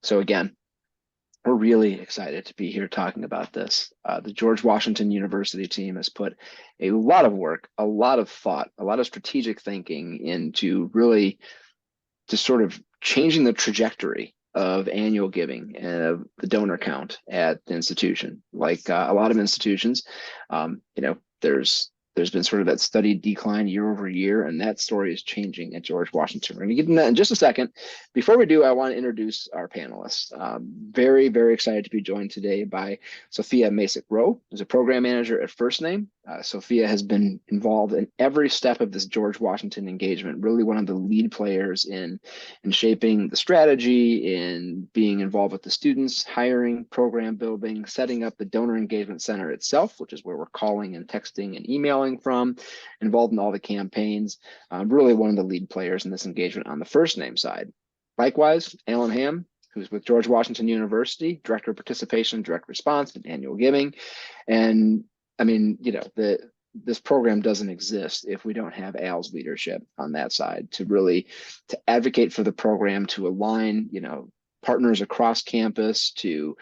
So again, we're really excited to be here talking about this. The George Washington University team has put a lot of work, a lot of thought, a lot of strategic thinking into really just sort of changing the trajectory of annual giving and the donor count at the institution. Like a lot of institutions, there's been sort of that steady decline year over year, and that story is changing at George Washington. We're going to get into that in just a second. Before we do, I want to introduce our panelists. Very, very excited to be joined today by Sophia Masick-Rowe, who's a program manager at First Name. Sophia has been involved in every step of this George Washington engagement, really one of the lead players in shaping the strategy, in being involved with the students, hiring, program building, setting up the donor engagement center itself, which is where we're calling and texting and emailing from, involved in all the campaigns, really one of the lead players in this engagement on the First Name side. Likewise, Alan Ham, who's with George Washington University, Director of Participation, Direct Response, and Annual Giving. And I mean, this program doesn't exist if we don't have Al's leadership on that side to advocate for the program, to align, partners across campus, to,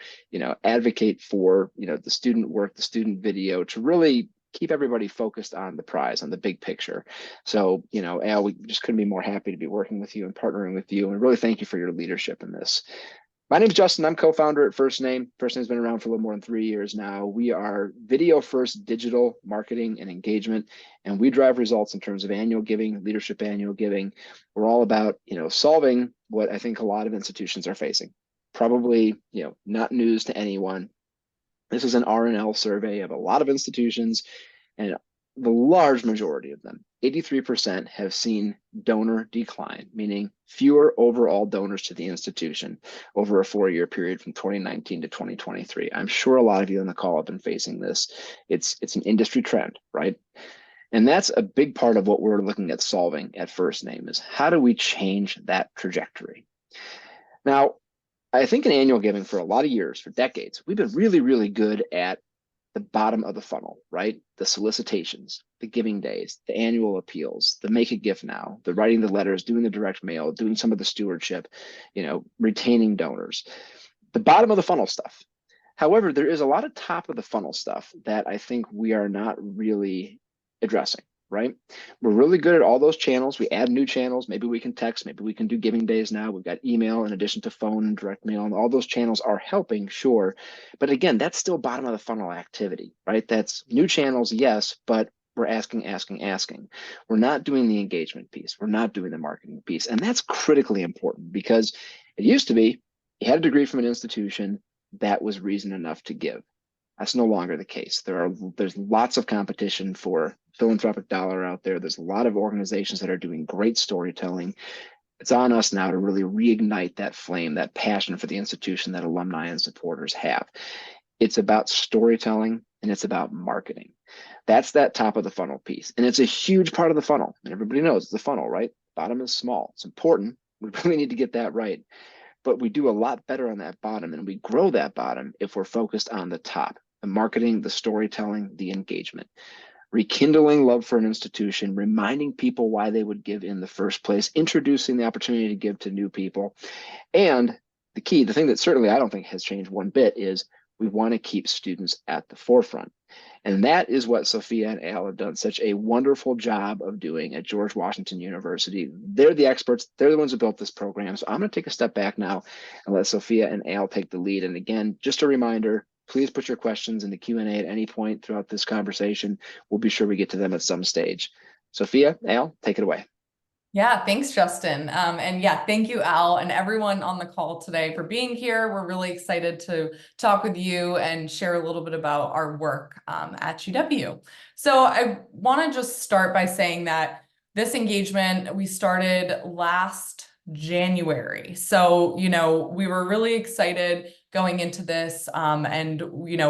advocate for, the student work, the student video, to really keep everybody focused on the prize, on the big picture. So, Al, we just couldn't be more happy to be working with you and partnering with you. And really thank you for your leadership in this. My name is Justin. I'm co-founder at First Name. First Name's been around for a little more than 3 years now. We are video-first digital marketing and engagement, and we drive results in terms of annual giving, leadership annual giving. We're all about, solving what I think a lot of institutions are facing. Probably, not news to anyone. This is an R&L survey of a lot of institutions, and the large majority of them, 83%, have seen donor decline, meaning fewer overall donors to the institution over a 4-year period from 2019 to 2023. I'm sure a lot of you on the call have been facing this. It's an industry trend, right? And that's a big part of what we're looking at solving at First Name is how do we change that trajectory? Now, I think in annual giving for a lot of years, for decades, we've been really, really good at the bottom of the funnel, right? The solicitations, the giving days, the annual appeals, the make a gift now, the writing the letters, doing the direct mail, doing some of the stewardship, retaining donors, the bottom of the funnel stuff. However, there is a lot of top of the funnel stuff that I think we are not really addressing, right? We're really good at all those channels. We add new channels. Maybe we can text, maybe we can do giving days now. We've got email in addition to phone and direct mail, and all those channels are helping, sure. But again, that's still bottom of the funnel activity, right? That's new channels, yes, but we're asking. We're not doing the engagement piece. We're not doing the marketing piece. And that's critically important because it used to be you had a degree from an institution, that was reason enough to give. That's no longer the case. There's lots of competition for philanthropic dollar out there. There's a lot of organizations that are doing great storytelling. It's on us now to really reignite that flame, that passion for the institution that alumni and supporters have. It's about storytelling and it's about marketing. That's that top of the funnel piece. And it's a huge part of the funnel. And everybody knows it's the funnel, right? Bottom is small. It's important. We really need to get that right. But we do a lot better on that bottom, and we grow that bottom if we're focused on the top, the marketing, the storytelling, the engagement, rekindling love for an institution, reminding people why they would give in the first place, introducing the opportunity to give to new people. And the thing that certainly I don't think has changed one bit is we want to keep students at the forefront. And that is what Sophia and Al have done such a wonderful job of doing at George Washington University. They're the experts. They're the ones who built this program. So I'm going to take a step back now and let Sophia and Al take the lead. And again, just a reminder, please put your questions in the Q&A at any point throughout this conversation. We'll be sure we get to them at some stage. Sophia, Al, take it away. Yeah, thanks, Justin. And yeah, thank you, Al, and everyone on the call today for being here. We're really excited to talk with you and share a little bit about our work at GW. So I want to just start by saying that this engagement we started last January. So, we were really excited going into this and,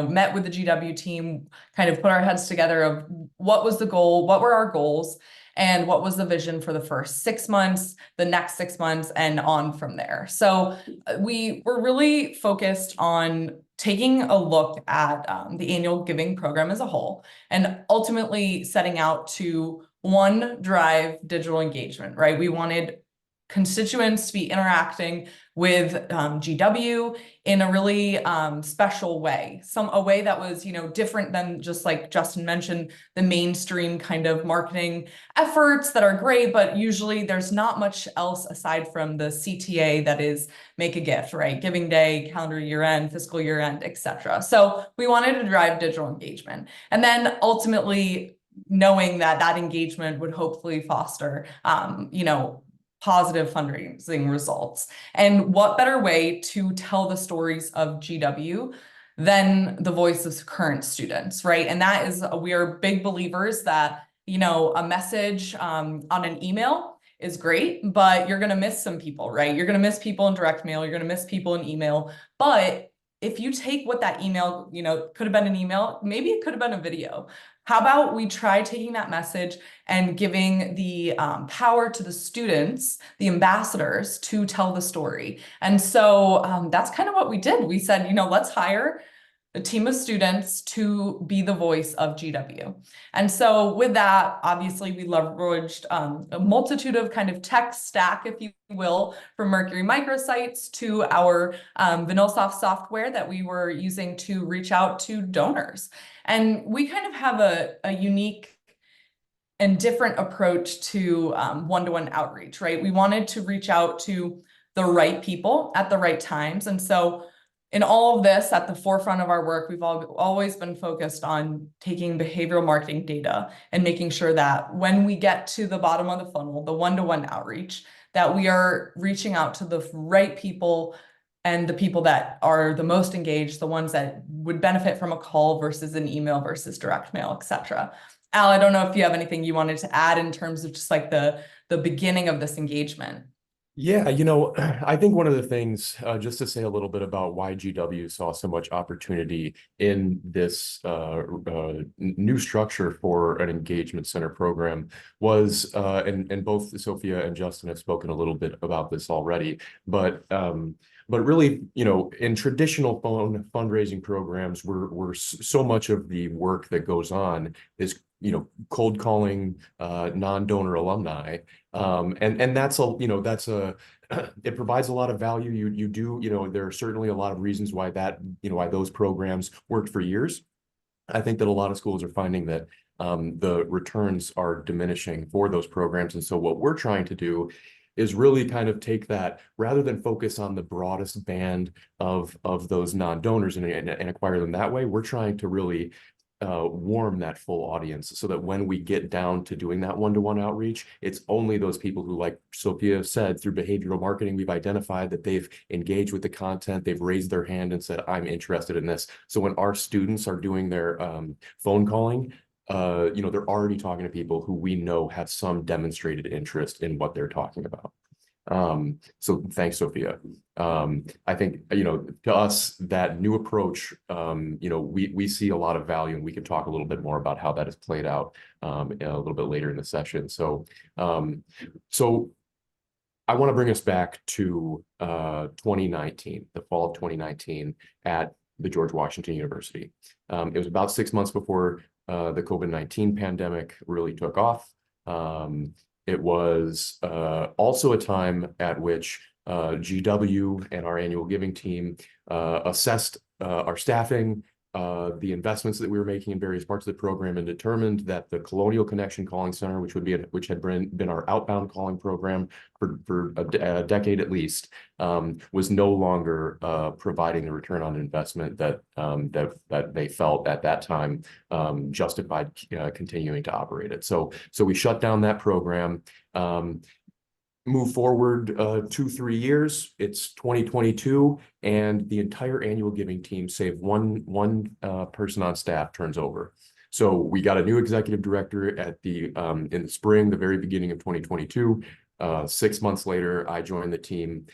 met with the GW team, kind of put our heads together of what was the goal, what were our goals, and what was the vision for the first 6 months, the next 6 months, and on from there. So we were really focused on taking a look at the annual giving program as a whole, and ultimately setting out to, one, drive digital engagement, right? We wanted constituents to be interacting with GW in a really special way, a way that was, different than just like Justin mentioned, the mainstream kind of marketing efforts that are great, but usually there's not much else aside from the CTA that is make a gift, right? Giving Day, calendar year end, fiscal year end, etc. So we wanted to drive digital engagement, and then ultimately knowing that that engagement would hopefully foster, positive fundraising results. And what better way to tell the stories of GW than the voice of current students, right? And that is, we are big believers that, a message on an email is great, but you're going to miss some people, right? You're going to miss people in direct mail. You're going to miss people in email. But if you take what that email, could have been an email, maybe it could have been a video. How about we try taking that message and giving the power to the students, the ambassadors, to tell the story? And so that's kind of what we did. We said, let's hire a team of students to be the voice of GW. And so with that, obviously we leveraged a multitude of kind of tech stack, if you will, from Mercury microsites to our VanillSoft software that we were using to reach out to donors. And we kind of have a unique and different approach to one-to-one outreach, right? We wanted to reach out to the right people at the right times. And so in all of this, at the forefront of our work, we've always been focused on taking behavioral marketing data and making sure that when we get to the bottom of the funnel, the one-to-one outreach, that we are reaching out to the right people and the people that are the most engaged, the ones that would benefit from a call versus an email versus direct mail, etc. Al, I don't know if you have anything you wanted to add in terms of just like the beginning of this engagement. Yeah, I think one of the things, just to say a little bit about why GW saw so much opportunity in this new structure for an engagement center program was, and both Sophia and Justin have spoken a little bit about this already, but really, in traditional fundraising programs, we're so much of the work that goes on is cold calling non-donor alumni, and that's it provides a lot of value. You do, there are certainly a lot of reasons why why those programs worked for years. I think that a lot of schools are finding that the returns are diminishing for those programs, and so what we're trying to do is really kind of take that, rather than focus on the broadest band of those non-donors and acquire them that way. We're trying to really warm that full audience so that when we get down to doing that one-to-one outreach, it's only those people who, like Sophia said, through behavioral marketing, we've identified that they've engaged with the content, they've raised their hand and said, I'm interested in this. So when our students are doing their phone calling, they're already talking to people who we know have some demonstrated interest in what they're talking about. So thanks, Sophia. I think, to us, that new approach, we see a lot of value, and we can talk a little bit more about how that has played out a little bit later in the session. So I want to bring us back to 2019, the fall of 2019 at the George Washington University. It was about 6 months before the COVID-19 pandemic really took off. It was also a time at which GW and our annual giving team assessed our staffing, the investments that we were making in various parts of the program, and determined that the Colonial Connection Calling Center, which had been our outbound calling program for a decade at least, was no longer providing the return on investment that they felt at that time justified continuing to operate it. So we shut down that program. Move forward 2-3 years, it's 2022, and the entire annual giving team, save one person on staff, turns over. So we got a new executive director at in the spring, the very beginning of 2022. 6 months later, I joined the team.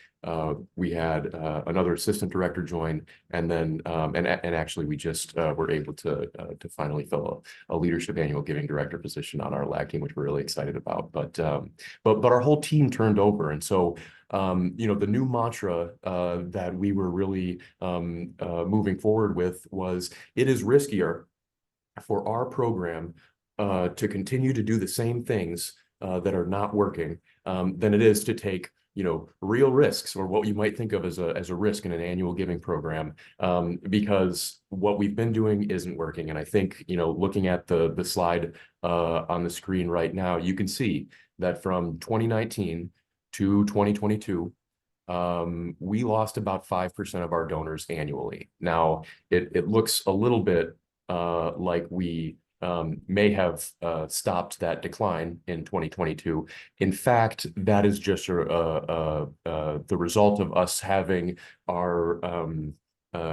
We had another assistant director join, and then and actually we just were able to finally fill a leadership annual giving director position on our LAG team, which we're really excited about. But our whole team turned over, and so the new mantra that we were really moving forward with was, it is riskier for our program to continue to do the same things that are not working than it is to take real risks, or what you might think of as a risk in an annual giving program, because what we've been doing isn't working. And I think, looking at the slide on the screen right now, you can see that from 2019 to 2022, we lost about 5% of our donors annually. Now, it looks a little bit like we may have stopped that decline in 2022. In fact, that is just the result of us having our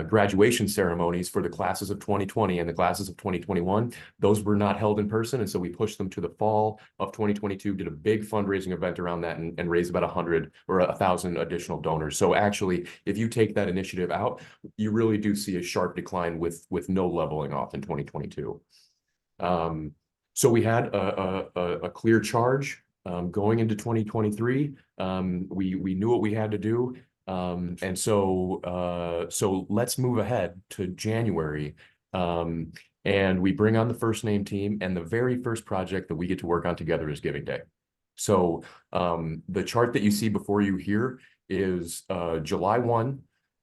graduation ceremonies for the classes of 2020 and the classes of 2021. Those were not held in person, and so we pushed them to the fall of 2022, did a big fundraising event around that, and raised about 100 or 1,000 additional donors. So actually, if you take that initiative out, you really do see a sharp decline with no leveling off in 2022. So we had a clear charge going into 2023. We knew what we had to do. And so let's move ahead to January. And we bring on the first name team, and the very first project that we get to work on together is Giving Day. So the chart that you see before you here is July 1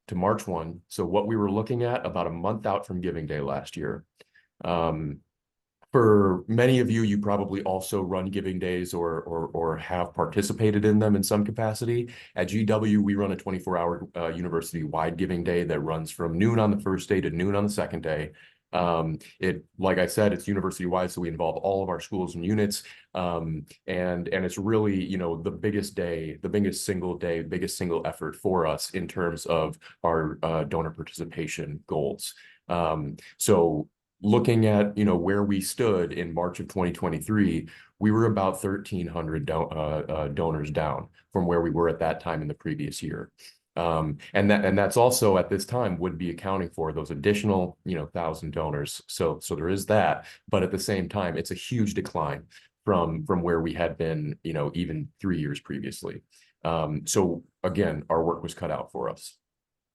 to March 1. So what we were looking at about a month out from Giving Day last year. For many of you, you probably also run Giving Days or have participated in them in some capacity. At GW, we run a 24-hour university-wide Giving Day that runs from noon on the first day to noon on the second day. Like I said, it's university-wide, so we involve all of our schools and units. And it's really, the biggest day, the biggest single day, biggest single effort for us in terms of our donor participation goals. So looking at, where we stood in March of 2023, we were about 1,300 donors down from where we were at that time in the previous year. And that's also at this time would be accounting for those additional, 1,000 donors. So there is that, but at the same time, it's a huge decline from where we had been, even 3 years previously. So again, our work was cut out for us.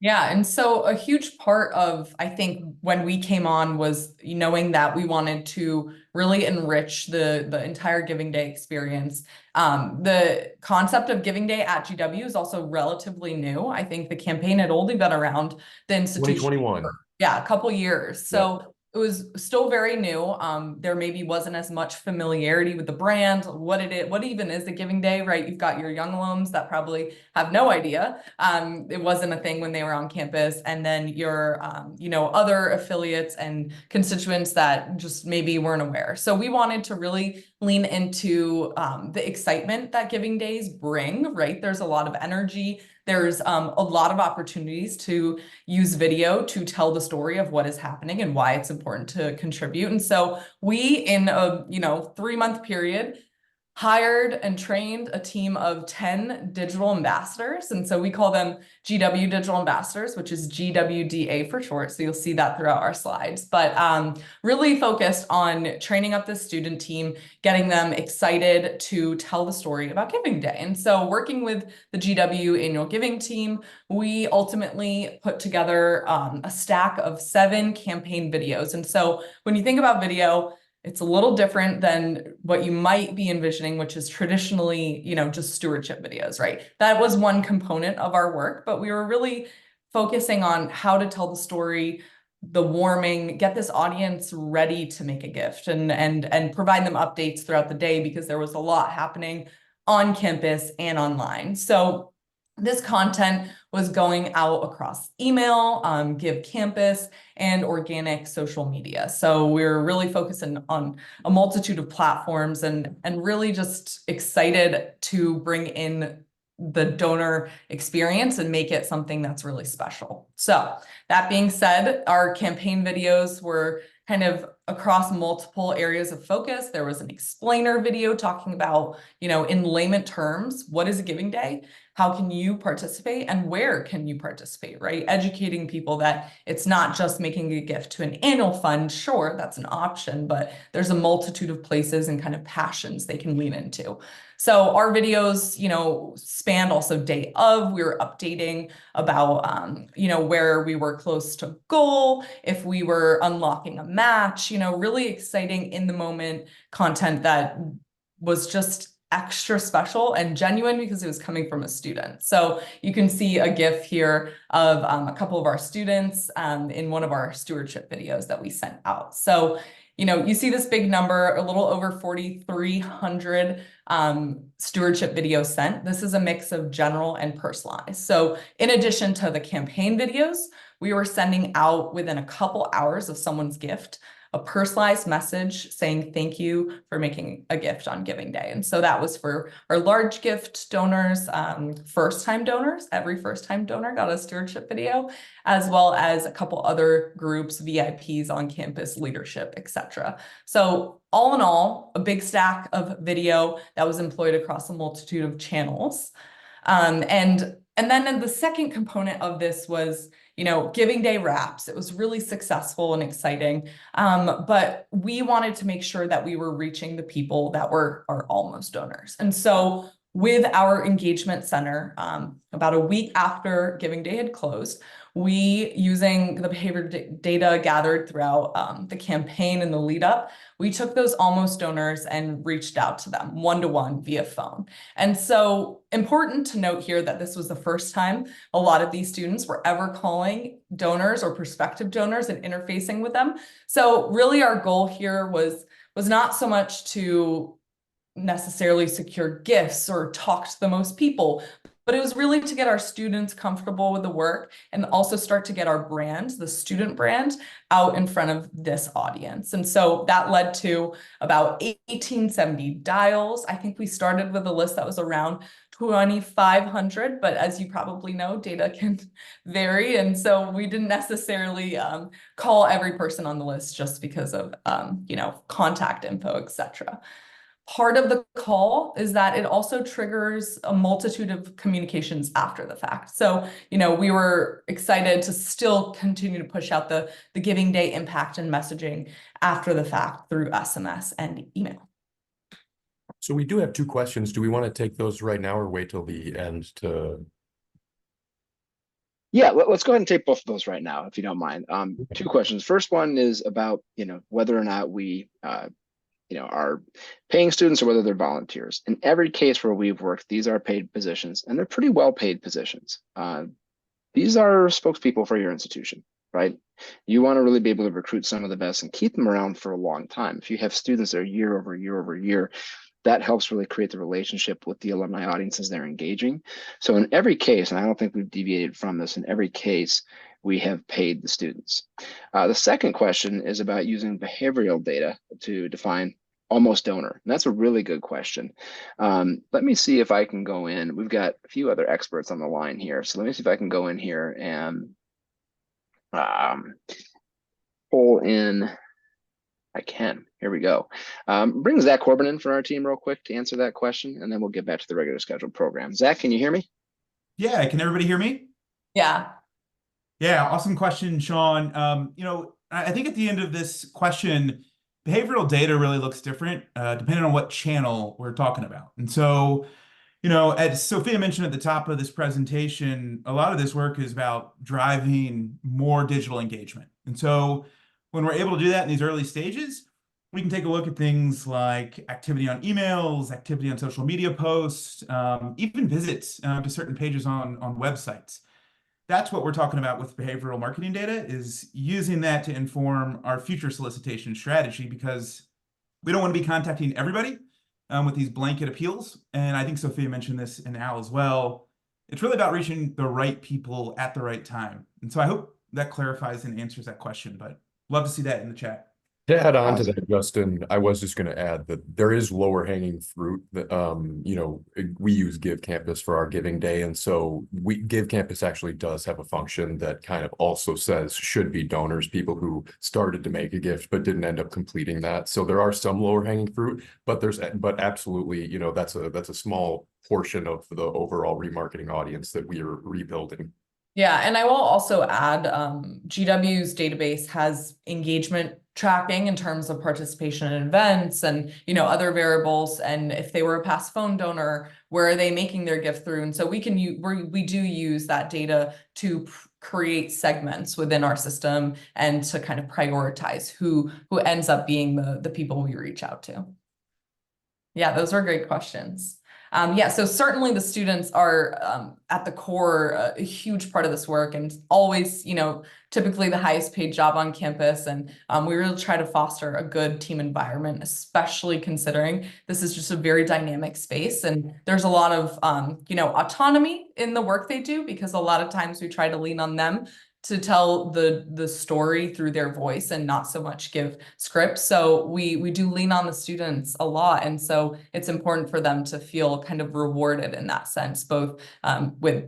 Yeah, and so a huge part of, I think, when we came on was knowing that we wanted to really enrich the entire Giving Day experience. The concept of Giving Day at GW is also relatively new. I think the campaign had only been around the institution 2021. for, a couple years. So it was still very new. There maybe wasn't as much familiarity with the brand. What even is the Giving Day, right? You've got your young alums that probably have no idea. It wasn't a thing when they were on campus, and then your, other affiliates and constituents that just maybe weren't aware. So we wanted to really lean into the excitement that Giving Days bring, right? There's a lot of energy. There's a lot of opportunities to use video to tell the story of what is happening and why it's important to contribute. And so we, in a 3-month period, hired and trained a team of 10 digital ambassadors. And so we call them GW Digital Ambassadors, which is GWDA for short. So you'll see that throughout our slides, but really focused on training up the student team, getting them excited to tell the story about Giving Day. And so working with the GW annual giving team, we ultimately put together a stack of 7 campaign videos. And so when you think about video, it's a little different than what you might be envisioning, which is traditionally, just stewardship videos, right? That was one component of our work, but we were really focusing on how to tell the story, the warming, get this audience ready to make a gift, and provide them updates throughout the day, because there was a lot happening on campus and online. So this content was going out across email, Give Campus, and organic social media. So we're really focusing on a multitude of platforms, and really just excited to bring in the donor experience and make it something that's really special. So that being said, our campaign videos were kind of across multiple areas of focus. There was an explainer video talking about, in layman terms, what is a Giving Day? How can you participate, and where can you participate, right? Educating people that it's not just making a gift to an annual fund. Sure, that's an option, but there's a multitude of places and kind of passions they can lean into. So our videos, spanned also day of. We were updating about, where we were close to goal, if we were unlocking a match, really exciting in the moment content that was just extra special and genuine because it was coming from a student. So you can see a GIF here of a couple of our students in one of our stewardship videos that we sent out. So, you know, you see this big number, a little over 4,300 stewardship videos sent. This is a mix of general and personalized. So in addition to the campaign videos, we were sending out within a couple hours of someone's gift a personalized message saying thank you for making a gift on Giving Day. And so that was for our large gift donors, first-time donors. Every first-time donor got a stewardship video, as well as a couple other groups, VIPs on campus, leadership, etc. So all in all, a big stack of video that was employed across a multitude of channels. And then the second component of this was, you know, Giving Day wraps. It was really successful and exciting, but we wanted to make sure that we were reaching the people that were our almost donors. And so with our engagement center, about a week after Giving Day had closed, we, using the behavior data gathered throughout the campaign and the lead up, we took those almost donors and reached out to them one-to-one via phone. And so important to note here that this was the first time a lot of these students were ever calling donors or prospective donors and interfacing with them. So really our goal here was not so much to necessarily secure gifts or talk to the most people, but it was really to get our students comfortable with the work and also start to get our brand, the student brand, out in front of this audience. And so that led to about 1870 dials. I think we started with a list that was around 2,500, but as you probably know, data can vary. And so we didn't necessarily call every person on the list just because of, you know, contact info, etc. Part of the call is that it also triggers a multitude of communications after the fact. So, you know, we were excited to still continue to push out the Giving Day impact and messaging after the fact through SMS and email. So we do have two questions. Do we want to take those right now or wait till the end to? Yeah, let's go ahead and take both of those right now, if you don't mind. Two questions. First one is about, you know, whether or not we you know, are paying students or whether they're volunteers. In every case where we've worked, these are paid positions, and they're pretty well paid positions. These are spokespeople for your institution, right? You want to really be able to recruit some of the best and keep them around for a long time. If you have students that are year over year over year, that helps really create the relationship with the alumni audiences they're engaging. So in every case, and I don't think we've deviated from this, in every case, we have paid the students. The second question is about using behavioral data to define almost donor. And that's a really good question. Let me see if I can go in. We've got a few other experts on the line here. So let me see if I can go in here and pull in. I can. Here we go. Bring Zach Corbin in for our team real quick to answer that question, and then we'll get back to the regular scheduled program. Zach, can you hear me? Yeah, can everybody hear me? Yeah. Yeah, awesome question, Sean. You know, I think at the end of this question, behavioral data really looks different depending on what channel we're talking about. And so, you know, as Sophia mentioned at the top of this presentation, a lot of this work is about driving more digital engagement. And so when we're able to do that in these early stages, we can take a look at things like activity on emails, activity on social media posts, even visits to certain pages on websites. That's what we're talking about with behavioral marketing data, is using that to inform our future solicitation strategy, because we don't want to be contacting everybody with these blanket appeals. And I think Sophia mentioned this and Al as well. It's really about reaching the right people at the right time. And so I hope that clarifies and answers that question, but love to see that in the chat. To add on to that, Justin, I was just going to add that there is lower hanging fruit that, you know, we use Give Campus for our Giving Day. And so Give Campus actually does have a function that kind of also says should be donors, people who started to make a gift but didn't end up completing that. So there are some lower hanging fruit, but absolutely, you know, that's a small portion of the overall remarketing audience that we are rebuilding. Yeah, and I will also add, GW's database has engagement tracking in terms of participation in events and, you know, other variables. And if they were a past phone donor, where are they making their gift through? And so we do use that data to create segments within our system and to kind of prioritize who ends up being the people we reach out to. Yeah, those are great questions. Yeah, so certainly the students are at the core, a huge part of this work, and always, typically the highest paid job on campus. And we really try to foster a good team environment, especially considering this is just a very dynamic space. And there's a lot of, autonomy in the work they do, because a lot of times we try to lean on them to tell the story through their voice and not so much give scripts. So we do lean on the students a lot. And so it's important for them to feel kind of rewarded in that sense, both with,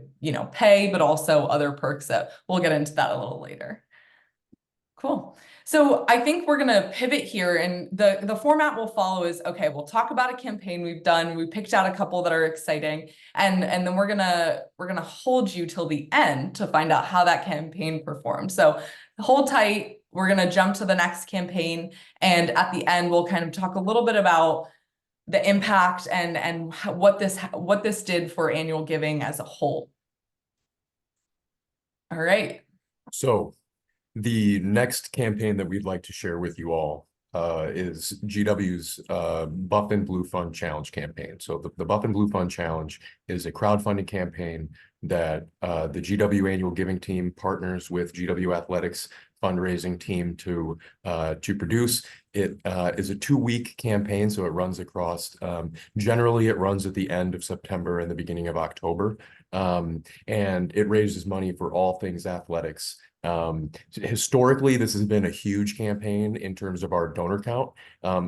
pay, but also other perks that we'll get into that a little later. Cool. So I think we're going to pivot here, and the format we'll follow is, okay, we'll talk about a campaign we've done. We picked out a couple that are exciting, and then we're going to hold you till the end to find out how that campaign performed. So hold tight. We're going to jump to the next campaign, and at the end we'll kind of talk a little bit about the impact and what this did for annual giving as a whole. All right. So the next campaign that we'd like to share with you all is GW's Buff and Blue Fund Challenge campaign. So the Buff and Blue Fund Challenge is a crowdfunding campaign that the GW Annual Giving Team partners with GW Athletics fundraising team to produce. It is a 2-week campaign, so it runs across, generally it runs at the end of September and the beginning of October, and it raises money for all things athletics. Historically, this has been a huge campaign in terms of our donor count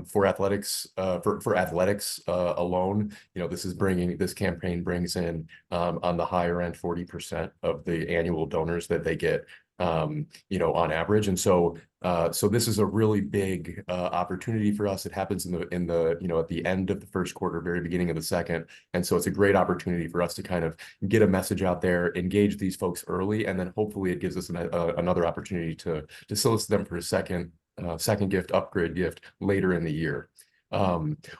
for athletics. For athletics alone, this campaign brings in on the higher end 40% of the annual donors that they get, on average. And so this is a really big opportunity for us. It happens in the at the end of the first quarter, very beginning of the second. And so it's a great opportunity for us to kind of get a message out there, engage these folks early, and then hopefully it gives us another opportunity to solicit them for a second gift, upgrade gift later in the year.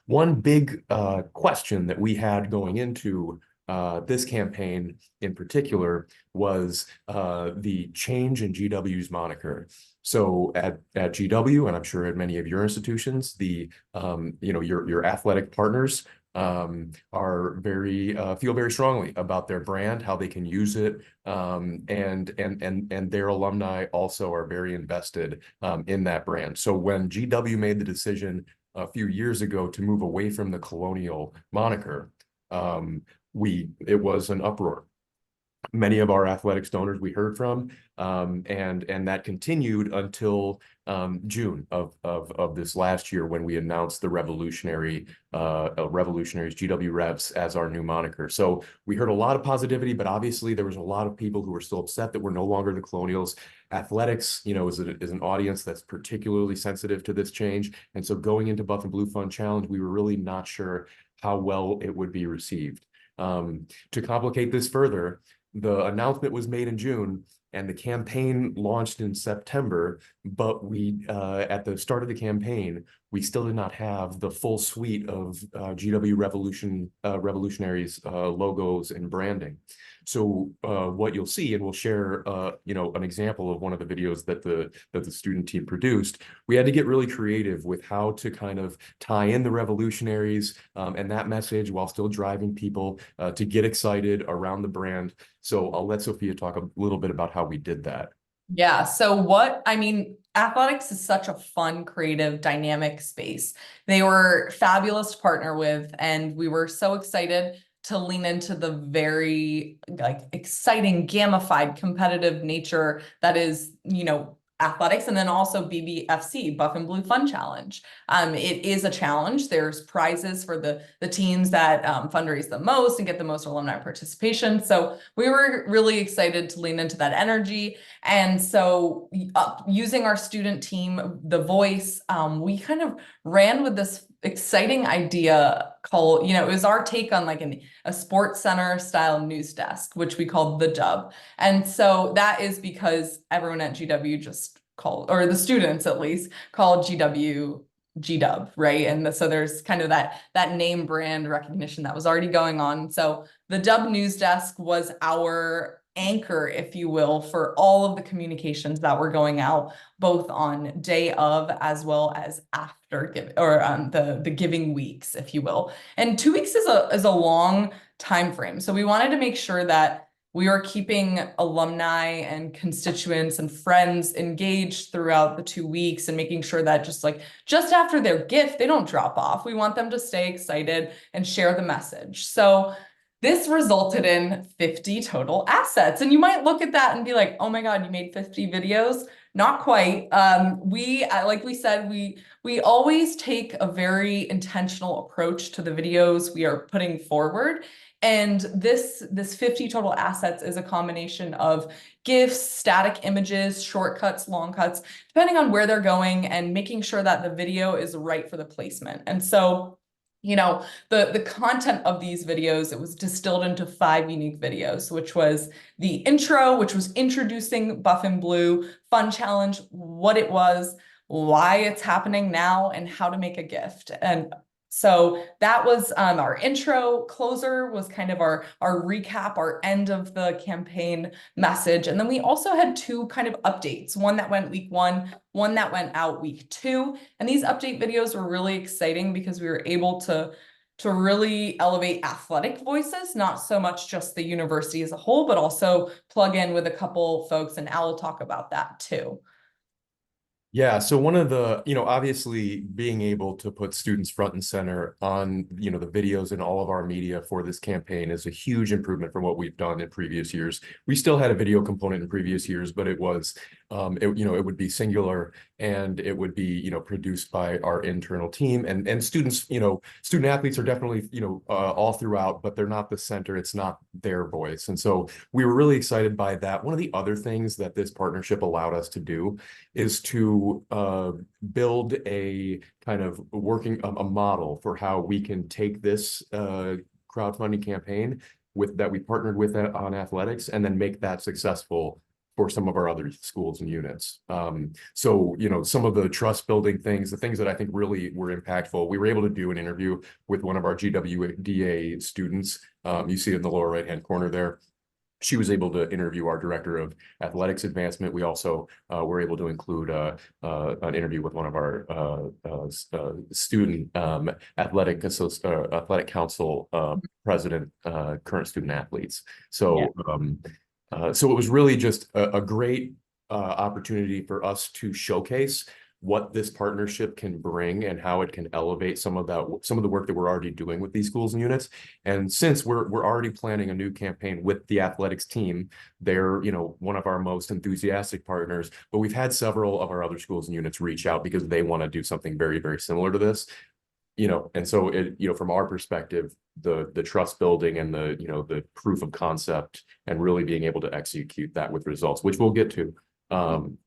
One big question that we had going into this campaign in particular was the change in GW's moniker. So at GW, and I'm sure at many of your institutions, your athletic partners are feel very strongly about their brand, how they can use it, and their alumni also are very invested in that brand. So when GW made the decision a few years ago to move away from the Colonial moniker, it was an uproar. Many of our athletics donors we heard from, and that continued until June of this last year, when we announced the Revolutionaries GW Revs as our new moniker. So we heard a lot of positivity, but obviously there was a lot of people who were still upset that we're no longer the Colonials. Athletics, is an audience that's particularly sensitive to this change, and so going into Buff and Blue Fund Challenge, we were really not sure how well it would be received. To complicate this further, the announcement was made in June and the campaign launched in September, but we at the start of the campaign, we still did not have the full suite of GW Revolutionaries logos and branding. So what you'll see, and we'll share an example of one of the videos that the student team produced, we had to get really creative with how to kind of tie in the Revolutionaries and that message while still driving people to get excited around the brand. So I'll let Sophia talk a little bit about how we did that. Yeah. So athletics is such a fun, creative, dynamic space. They were fabulous to partner with, and we were so excited to lean into the very exciting, gamified, competitive nature that is, athletics, and then also BBFC, Buff and Blue Fun Challenge. It is a challenge. There's prizes for the teams that fundraise the most and get the most alumni participation. So we were really excited to lean into that energy. And so using our student team, The Voice, we kind of ran with this exciting idea called, it was our take on a Sports Center style news desk, which we called the Dub. And so that is because everyone at GW just called, or the students at least, called GW GDub, right? And so there's kind of that name brand recognition that was already going on. So the Dub news desk was our anchor, if you will, for all of the communications that were going out, both on day of as well as after the giving weeks, if you will. And 2 weeks is a long time frame. So we wanted to make sure that we are keeping alumni and constituents and friends engaged throughout the 2 weeks and making sure that just after their gift, they don't drop off. We want them to stay excited and share the message. So this resulted in 50 total assets. And you might look at that and be like, oh my God, you made 50 videos? Not quite. Like we said, we always take a very intentional approach to the videos we are putting forward. And this 50 total assets is a combination of GIFs, static images, shortcuts, long cuts, depending on where they're going, and making sure that the video is right for the placement. And so, you know, the content of these videos, it was distilled into 5 unique videos, which was the intro, which was introducing Buff and Blue Fun Challenge, what it was, why it's happening now, and how to make a gift. And so that was our intro. Closer was kind of our recap, our end of the campaign message. And then we also had 2 kind of updates, one that went week 1, one that went out week 2. And these update videos were really exciting because we were able to really elevate athletic voices, not so much just the university as a whole, but also plug in with a couple folks, and Al will talk about that too. Yeah, so one of the, obviously being able to put students front and center on, the videos and all of our media for this campaign is a huge improvement from what we've done in previous years. We still had a video component in previous years, but it was, it would be singular, and it would be, produced by our internal team, and students, student athletes are definitely, all throughout, but they're not the center. It's not their voice. And so we were really excited by that. One of the other things that this partnership allowed us to do is to build a kind of a model for how we can take this crowdfunding campaign that we partnered with on athletics, and then make that successful for some of our other schools and units. So, some of the trust building things, the things that I think really were impactful, we were able to do an interview with one of our GWDA students. You see it in the lower right-hand corner there. She was able to interview our director of athletics advancement. We also were able to include an interview with one of our student athletic council president, current student athletes. So, so it was really just a great opportunity for us to showcase what this partnership can bring and how it can elevate some of the work that we're already doing with these schools and units. And since we're already planning a new campaign with the athletics team, they're, one of our most enthusiastic partners, but we've had several of our other schools and units reach out because they want to do something very, very similar to this. And so from our perspective, the trust building and the proof of concept and really being able to execute that with results, which we'll get to,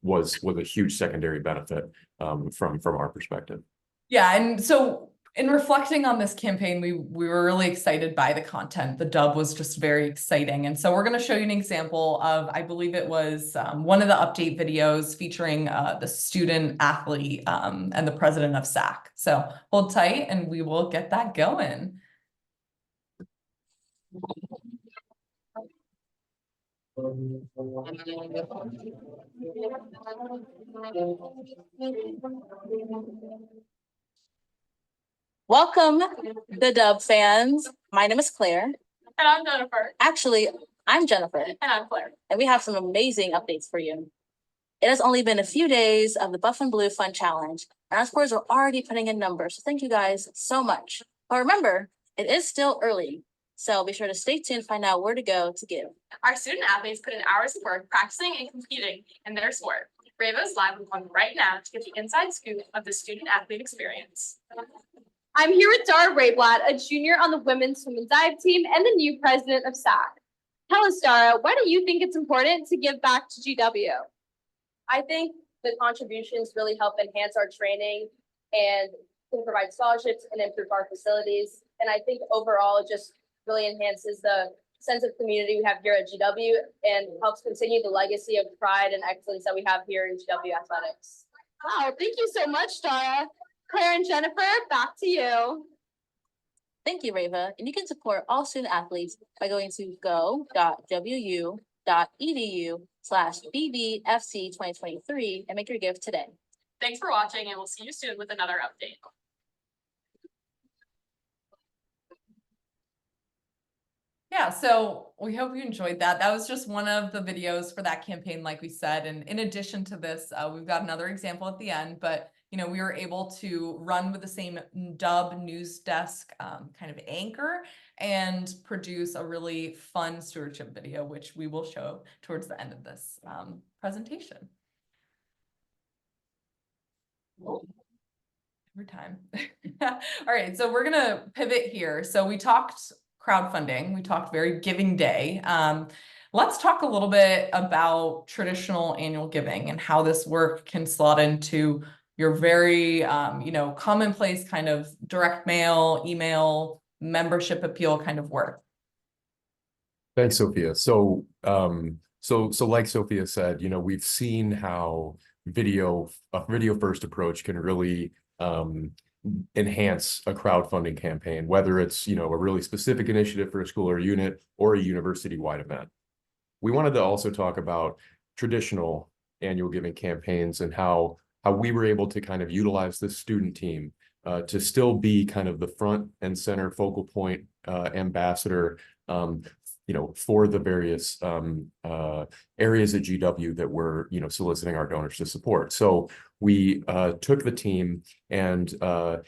was a huge secondary benefit from our perspective. Yeah, and so in reflecting on this campaign, we were really excited by the content. The dub was just very exciting. And so we're going to show you an example of, I believe it was one of the update videos featuring the student athlete and the president of SAC. So hold tight and we will get that going. Welcome, the Dub fans. My name is Claire. And I'm Jennifer. Actually, I'm Jennifer. And I'm Claire. And we have some amazing updates for you. It has only been a few days of the Buff and Blue Fun Challenge, and our scores are already putting in numbers. So thank you guys so much. But remember, it is still early, so be sure to stay tuned to find out where to go to give. Our student athletes put in hours of work practicing and competing in their sport. Reva is live with one right now to get the inside scoop of the student athlete experience. I'm here with Dara Rayblatt, a junior on the women's swim and dive team and the new president of SAC. Tell us, Dara, why do you think it's important to give back to GW? I think the contributions really help enhance our training and can provide scholarships and improve our facilities. And I think overall it just really enhances the sense of community we have here at GW and helps continue the legacy of pride and excellence that we have here in GW athletics. Wow, thank you so much, Dara. Claire and Jennifer, back to you. Thank you, Reva. And you can support all student athletes by going to go.wu.edu sacramento.edu/bbfc 2023 and make your gift today. Thanks for watching, and we'll see you soon with another update. Yeah, so we hope you enjoyed that. That was just one of the videos for that campaign, like we said. And in addition to this, we've got another example at the end, but we were able to run with the same Dub news desk kind of anchor and produce a really fun stewardship video, which we will show towards the end of this presentation. Every time. All right, so we're gonna pivot here. So we talked crowdfunding, we talked very giving day. Let's talk a little bit about traditional annual giving and how this work can slot into your very commonplace kind of direct mail, email, membership appeal kind of work. Thanks, Sophia. So like Sophia said, we've seen how a video first approach can really enhance a crowdfunding campaign, whether it's, a really specific initiative for a school or unit or a university-wide event. We wanted to also talk about traditional annual giving campaigns and how we were able to kind of utilize this student team to still be kind of the front and center focal point ambassador for the various areas at GW that we're, soliciting our donors to support. So we took the team and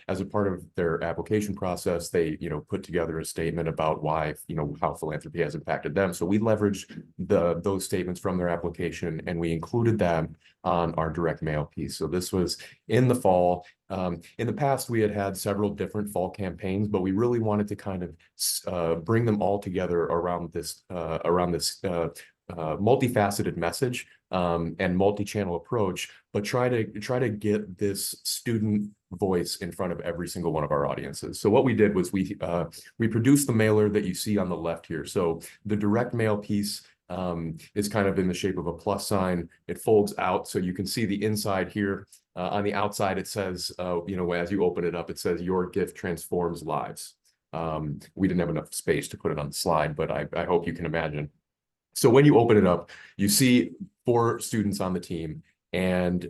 as a part of their application process, they, put together a statement about why, how philanthropy has impacted them. So we leveraged those statements from their application and we included them on our direct mail piece. So this was in the fall. In the past, we had several different fall campaigns, but we really wanted to kind of bring them all together around this multifaceted message and multi-channel approach, but try to get this student voice in front of every single one of our audiences. So what we did was we produced the mailer that you see on the left here. So the direct mail piece is kind of in the shape of a plus sign. It folds out so you can see the inside here. On the outside, it says, as you open it up, it says your gift transforms lives. We didn't have enough space to put it on the slide, but I hope you can imagine. So when you open it up, you see 4 students on the team, and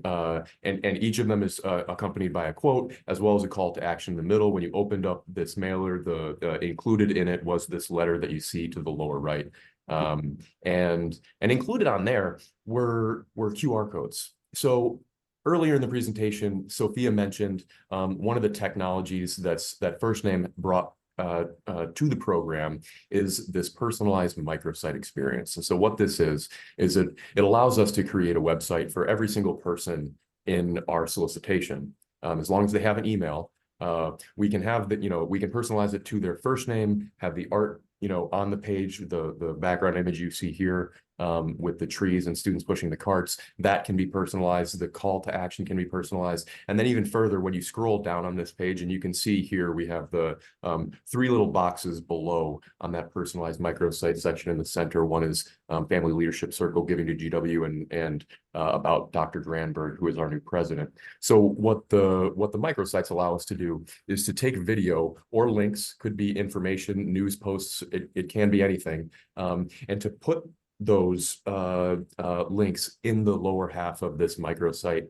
each of them is accompanied by a quote as well as a call to action in the middle. When you opened up this mailer, the included in it was this letter that you see to the lower right, and included on there were QR codes. So earlier in the presentation, Sophia mentioned one of the technologies that First Name brought to the program is this personalized microsite experience. And so what this is it allows us to create a website for every single person in our solicitation. As long as they have an email, we can have that, we can personalize it to their first name, have the art, on the page, the background image you see here with the trees and students pushing the carts, that can be personalized. The call to action can be personalized. And then even further, when you scroll down on this page, and you can see here, we have the 3 little boxes below on that personalized microsite section in the center. One is Family Leadership Circle giving to GW and about Dr. Granberg, who is our new president. So what the microsites allow us to do is to take video or links, could be information, news posts, it can be anything, and to put those links in the lower half of this microsite,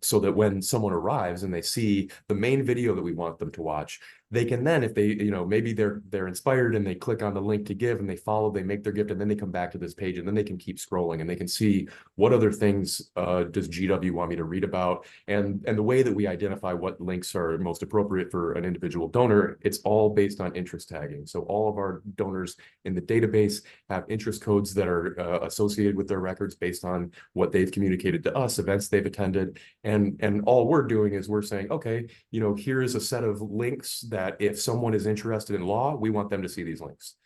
so that when someone arrives and they see the main video that we want them to watch, they can then, if they, maybe they're inspired and they click on the link to give and they follow, they make their gift, and then they come back to this page and then they can keep scrolling and they can see what other things does GW want me to read about. And the way that we identify what links are most appropriate for an individual donor, it's all based on interest tagging. So all of our donors in the database have interest codes that are associated with their records based on what they've communicated to us, events they've attended. And all we're doing is we're saying, okay, here is a set of links that if someone is interested in law, we want them to see these links.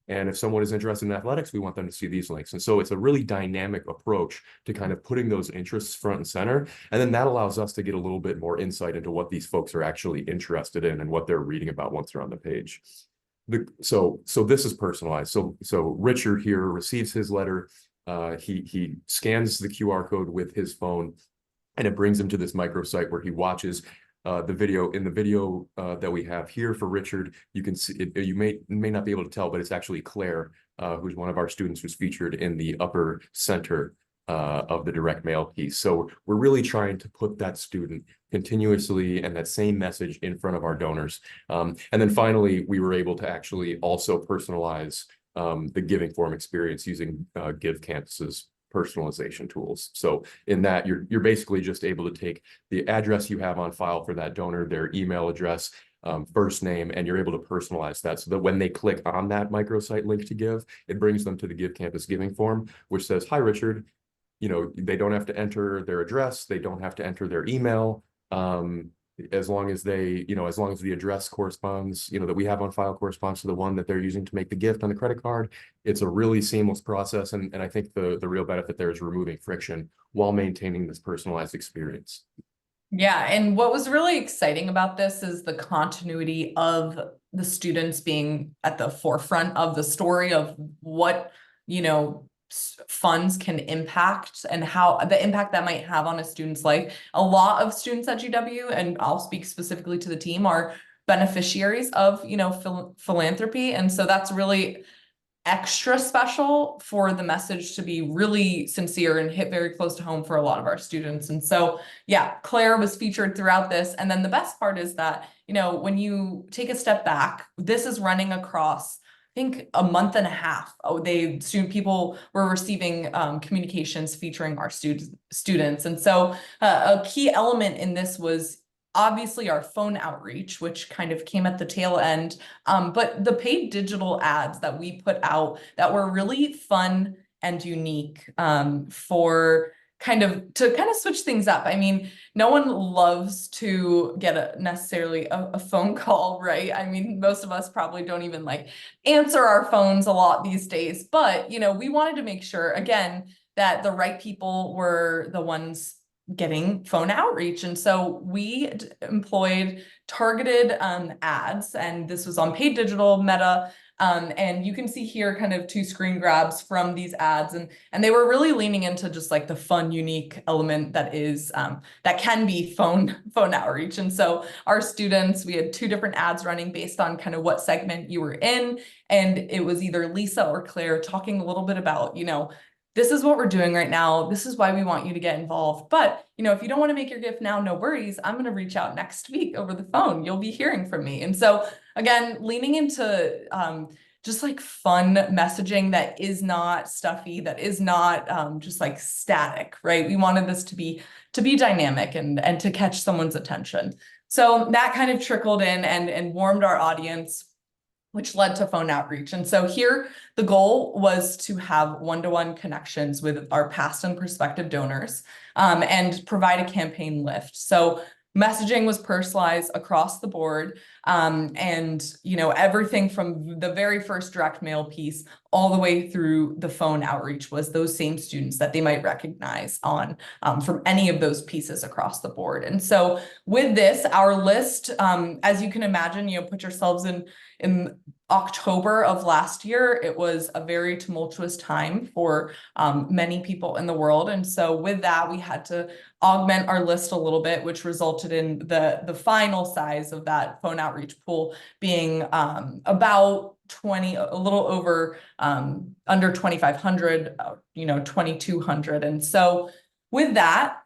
And if someone is interested in athletics, we want them to see these links. And so it's a really dynamic approach to kind of putting those interests front and center. And then that allows us to get a little bit more insight into what these folks are actually interested in and what they're reading about once they're on the page. So this is personalized. So Richard here receives his letter. He scans the QR code with his phone, and it brings him to this microsite where he watches the video. In the video that we have here for Richard, you can see it, you may not be able to tell, but it's actually Claire who's one of our students who's featured in the upper center of the direct mail piece. So we're really trying to put that student continuously and that same message in front of our donors. And then finally, we were able to actually also personalize the giving form experience using GiveCampus's personalization tools. So in that, you're basically just able to take the address you have on file for that donor, their email address, first name, and you're able to personalize that so that when they click on that microsite link to give, it brings them to the GiveCampus giving form, which says, "Hi, Richard." You know, they don't have to enter their address, they don't have to enter their email. As long as they, as long as the address corresponds, that we have on file corresponds to the one that they're using to make the gift on the credit card. It's a really seamless process. And I think the real benefit there is removing friction while maintaining this personalized experience. Yeah, and what was really exciting about this is the continuity of the students being at the forefront of the story of what, funds can impact and how the impact that might have on a student's life. A lot of students at GW, and I'll speak specifically to the team, are beneficiaries of, philanthropy. And so that's really extra special for the message to be really sincere and hit very close to home for a lot of our students. And so, yeah, Claire was featured throughout this. And then the best part is that, when you take a step back, this is running across, I think, a month and a half. People were receiving communications featuring our students. And so a key element in this was obviously our phone outreach, which kind of came at the tail end, but the paid digital ads that we put out that were really fun and unique to kind of switch things up. I mean, no one loves to get necessarily a phone call, right? I mean, most of us probably don't even answer our phones a lot these days, but we wanted to make sure, again, that the right people were the ones getting phone outreach. And so we employed targeted ads, and this was on paid digital, Meta. And you can see here kind of 2 screen grabs from these ads, and they were really leaning into just the fun, unique element that is that can be phone outreach. And so our students, we had 2 different ads running based on kind of what segment you were in, and it was either Lisa or Claire talking a little bit about, this is what we're doing right now. This is why we want you to get involved. But, if you don't want to make your gift now, no worries. I'm going to reach out next week over the phone. You'll be hearing from me. And so again, leaning into just fun messaging that is not stuffy, that is not just static, right? We wanted this to be dynamic and to catch someone's attention. So that kind of trickled in and warmed our audience, which led to phone outreach. And so here, the goal was to have one-to-one connections with our past and prospective donors and provide a campaign lift. So messaging was personalized across the board. And, everything from the very first direct mail piece all the way through the phone outreach was those same students that they might recognize on from any of those pieces across the board. And so with this, our list, as you can imagine, put yourselves in October of last year, it was a very tumultuous time for many people in the world. And so with that, we had to augment our list a little bit, which resulted in the final size of that phone outreach pool being about a little over under 2,500, 2,200. And so with that,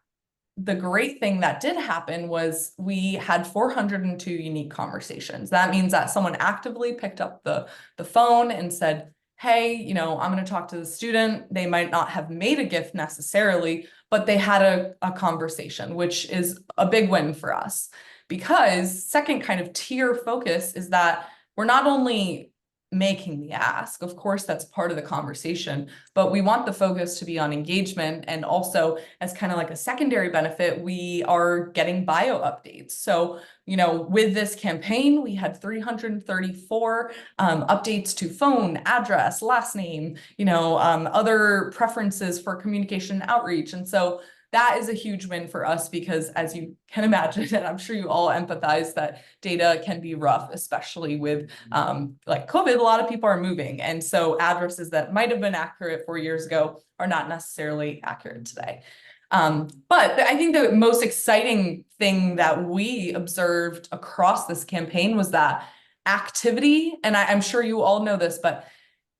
the great thing that did happen was we had 402 unique conversations. That means that someone actively picked up the phone and said, hey, I'm going to talk to the student. They might not have made a gift necessarily, but they had a conversation, which is a big win for us. Because second kind of tier focus is that we're not only making the ask, of course, that's part of the conversation, but we want the focus to be on engagement. And also as kind of a secondary benefit, we are getting bio updates. So, with this campaign, we had 334 updates to phone, address, last name, other preferences for communication outreach. And so that is a huge win for us because, as you can imagine, and I'm sure you all empathize, that data can be rough, especially with COVID. A lot of people are moving. And so addresses that might have been accurate 4 years ago are not necessarily accurate today. But I think the most exciting thing that we observed across this campaign was that activity, and I'm sure you all know this, but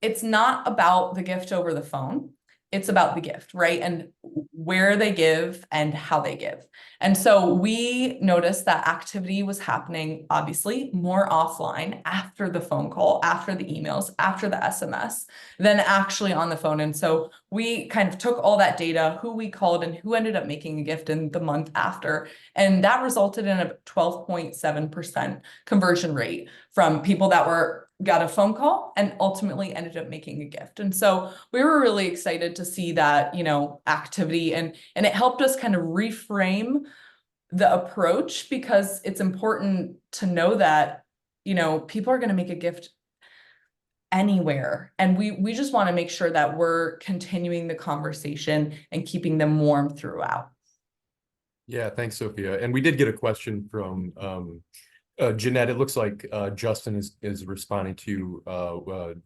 it's not about the gift over the phone. It's about the gift, right? And where they give and how they give. And so we noticed that activity was happening, obviously, more offline after the phone call, after the emails, after the SMS, than actually on the phone. And so we kind of took all that data, who we called and who ended up making a gift in the month after. And that resulted in a 12.7% conversion rate from people that got a phone call and ultimately ended up making a gift. And so we were really excited to see that, activity, and it helped us kind of reframe the approach, because it's important to know that, people are going to make a gift anywhere. And we just want to make sure that we're continuing the conversation and keeping them warm throughout. Yeah, thanks, Sophia. And we did get a question from Jeanette. It looks like Justin is responding to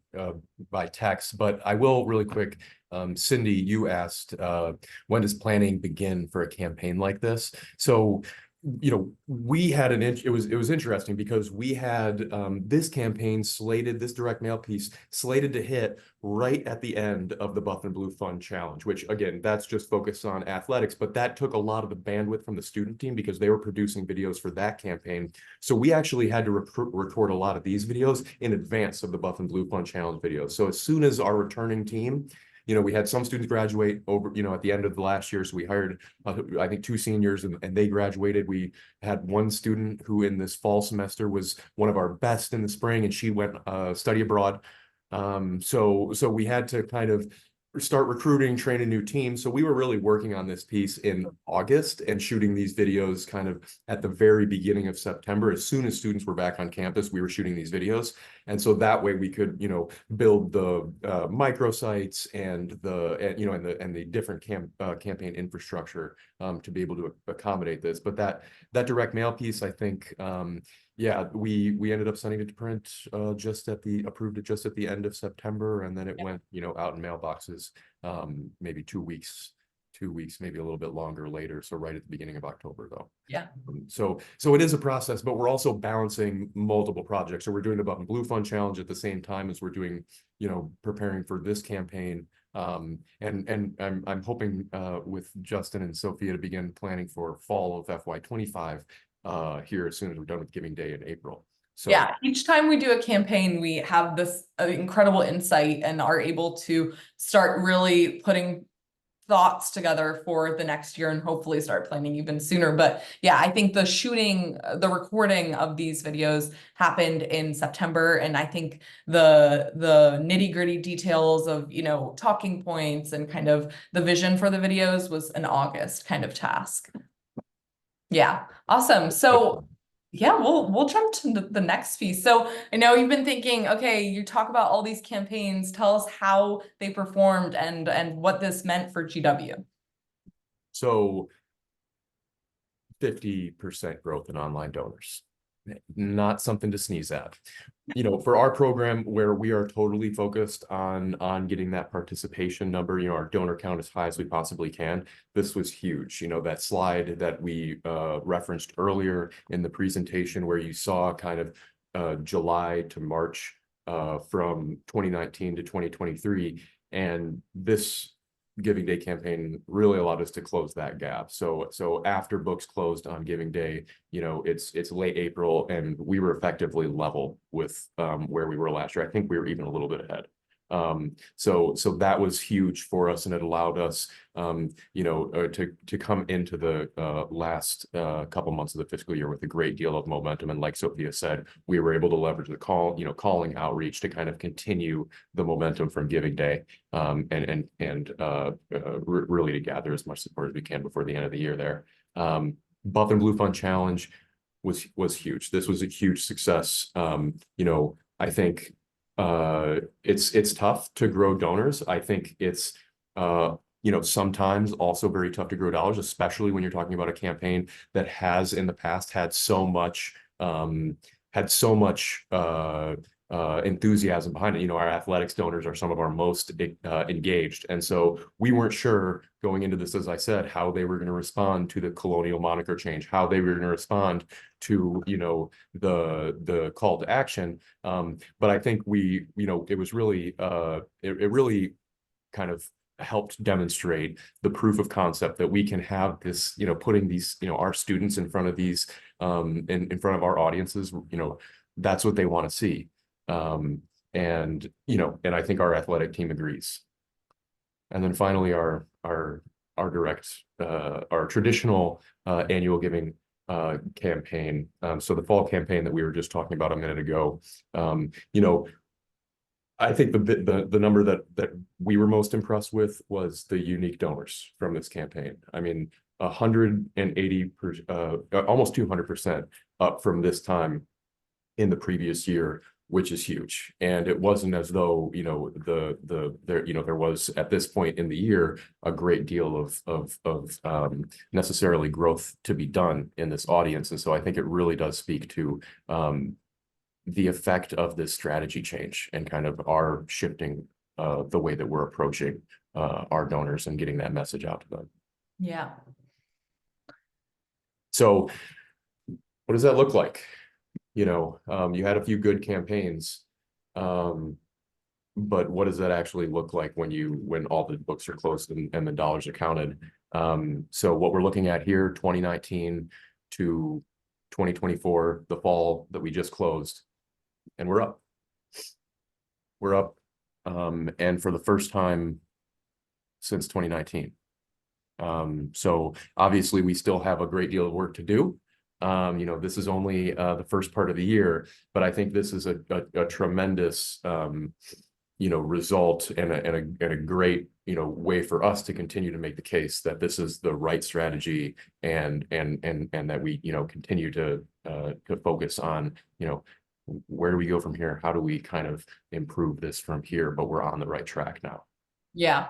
by text, but I will really quick. Cindy, you asked when does planning begin for a campaign like this? So, we had it was interesting because we had this campaign slated, this direct mail piece slated to hit right at the end of the Buff and Blue Fun Challenge, which again, that's just focused on athletics, but that took a lot of the bandwidth from the student team because they were producing videos for that campaign. So we actually had to record a lot of these videos in advance of the Buff and Blue Fun Challenge videos. So as soon as our returning team, we had some students graduate over, at the end of the last year. So we hired, I think, 2 seniors and they graduated. We had 1 student who in this fall semester was one of our best in the spring, and she went study abroad. So we had to kind of start recruiting, train a new team. So we were really working on this piece in August and shooting these videos kind of at the very beginning of September. As soon as students were back on campus, we were shooting these videos. And so that way we could, build the microsites and the different campaign infrastructure to be able to accommodate this. But that direct mail piece, I think, yeah, we ended up sending it to print approved it just at the end of September, and then it went, out in mailboxes maybe 2 weeks, maybe a little bit longer later. So right at the beginning of October, though. Yeah. So it is a process, but we're also balancing multiple projects. So we're doing the Buff and Blue Fun Challenge at the same time as we're doing, preparing for this campaign. And I'm hoping with Justin and Sophia to begin planning for fall of FY25 here as soon as we're done with Giving Day in April. So yeah, each time we do a campaign, we have this incredible insight and are able to start really putting thoughts together for the next year and hopefully start planning even sooner. But yeah, I think the recording of these videos happened in September. And I think the nitty-gritty details of, talking points and kind of the vision for the videos was an August kind of task. Yeah, awesome. So yeah, we'll jump to the next piece. So I know you've been thinking, okay, you talk about all these campaigns, tell us how they performed and what this meant for GW. So 50% growth in online donors, not something to sneeze at. For our program where we are totally focused on getting that participation number, our donor count as high as we possibly can. This was huge. That slide that we referenced earlier in the presentation where you saw kind of July to March from 2019 to 2023. And this Giving Day campaign really allowed us to close that gap. So after books closed on Giving Day, it's late April, and we were effectively level with where we were last year. I think we were even a little bit ahead. So that was huge for us, and it allowed us, to come into the last couple months of the fiscal year with a great deal of momentum. And like Sophia said, we were able to leverage the calling outreach to kind of continue the momentum from Giving Day, and really to gather as much support as we can before the end of the year there. Buff and Blue Fun Challenge was huge. This was a huge success. I think it's tough to grow donors. I think it's sometimes also very tough to grow dollars, especially when you're talking about a campaign that has in the past had so much enthusiasm behind it. You know, our athletics donors are some of our most engaged. And so we weren't sure going into this, as I said, how they were going to respond to the Colonial moniker change, how they were going to respond to, you know, the call to action. But I think we, you know, it was really, it really kind of helped demonstrate the proof of concept that we can have this, you know, putting these, you know, our students in front of these, in front of our audiences, you know, that's what they want to see. And, you know, and I think our athletic team agrees. And then finally, our traditional annual giving campaign. So the fall campaign that we were just talking about a minute ago, you know, I think the number that we were most impressed with was the unique donors from this campaign. I mean, 180, almost 200% up from this time in the previous year, which is huge. And it wasn't as though, you know, there was at this point in the year a great deal of necessarily growth to be done in this audience. And so I think it really does speak to the effect of this strategy change and kind of our shifting the way that we're approaching our donors and getting that message out to them. Yeah. So what does that look like? You know, you had a few good campaigns, but what does that actually look like when all the books are closed and the dollars are counted? So what we're looking at here, 2019 to 2024, the fall that we just closed, and we're up. We're up, and for the first time since 2019. So obviously we still have a great deal of work to do. You know, this is only the first part of the year, but I think this is a tremendous, you know, result and a great, you know, way for us to continue to make the case that this is the right strategy and that we, you know, continue to focus on, you know, where do we go from here? How do we kind of improve this from here? But we're on the right track now. Yeah.